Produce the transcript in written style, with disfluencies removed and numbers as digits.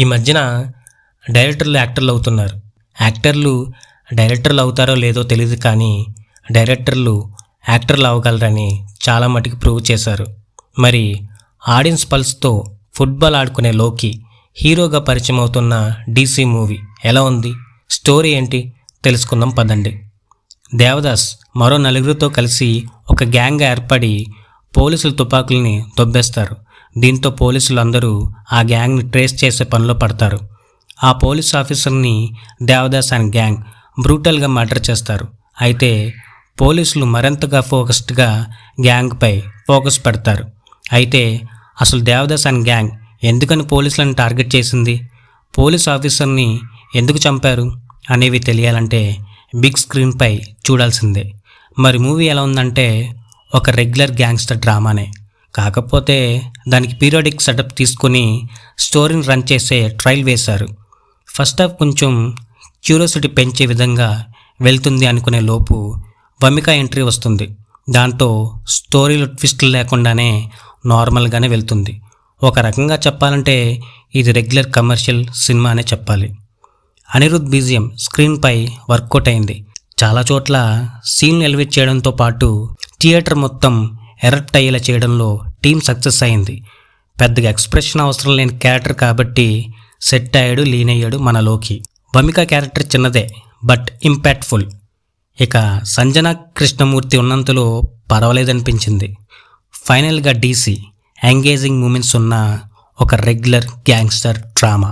ఈ మధ్యన డైరెక్టర్లు యాక్టర్లు అవుతున్నారు. యాక్టర్లు డైరెక్టర్లు అవుతారో లేదో తెలియదు, కానీ డైరెక్టర్లు యాక్టర్లు అవ్వగలరని చాలా మటుకు ప్రూవ్ చేశారు. మరి ఆడియన్స్ పల్స్తో ఫుట్బాల్ ఆడుకునే లోకి హీరోగా పరిచయం అవుతున్న డీసీ మూవీ ఎలా ఉంది, స్టోరీ ఏంటి తెలుసుకుందాం పదండి. దేవదాస్ మరో నలుగురితో కలిసి ఒక గ్యాంగ్గా ఏర్పడి పోలీసుల తుపాకుల్ని దొబ్బేస్తారు. దీంతో పోలీసులు అందరూ ఆ గ్యాంగ్ని ట్రేస్ చేసే పనిలో పడతారు. ఆ పోలీస్ ఆఫీసర్ని దేవదాస్ అండ్ గ్యాంగ్ బ్రూటల్గా మర్డర్ చేస్తారు. అయితే పోలీసులు మరింతగా ఫోకస్డ్గా గ్యాంగ్పై ఫోకస్ పెడతారు. అయితే అసలు దేవదాస్ అండ్ గ్యాంగ్ ఎందుకని పోలీసులను టార్గెట్ చేసింది, పోలీస్ ఆఫీసర్ని ఎందుకు చంపారు అనేవి తెలియాలంటే బిగ్ స్క్రీన్పై చూడాల్సిందే. మరి మూవీ ఎలా ఉందంటే ఒక రెగ్యులర్ గ్యాంగ్స్టర్ డ్రామానే, కాకపోతే దానికి పీరియాడిక్ సెటప్ తీసుకుని స్టోరీని రన్ చేసే ట్రయల్ వేశారు. ఫస్ట్ హాఫ్ కొంచెం క్యూరియాసిటీ పెంచే విధంగా వెళ్తుంది అనుకునే లోపు వమిక ఎంట్రీ వస్తుంది. దాంతో స్టోరీలో ట్విస్టులు లేకుండానే నార్మల్గానే వెళ్తుంది. ఒక రకంగా చెప్పాలంటే ఇది రెగ్యులర్ కమర్షియల్ సినిమా అనే చెప్పాలి. అనిరుద్ బీజిఎం స్క్రీన్పై వర్కౌట్ అయింది. చాలా చోట్ల సీన్ ఎలివేట్ చేయడంతో పాటు థియేటర్ మొత్తం ఎరప్ట్ అయ్యేలా చేయడంలో టీం సక్సెస్ అయింది. పెద్దగా ఎక్స్ప్రెషన్ అవసరం లేని క్యారెక్టర్ కాబట్టి సెట్ అయ్యాడు, లీన్ అయ్యాడు మనలోకి. వమిక క్యారెక్టర్ చిన్నదే బట్ ఇంపాక్ట్ఫుల్. ఇక సంజన కృష్ణమూర్తి ఉన్నంతలో పర్వాలేదనిపించింది. ఫైనల్గా డీసీ ఎంగేజింగ్ మూమెంట్స్ ఉన్న ఒక రెగ్యులర్ గ్యాంగ్స్టర్ డ్రామా.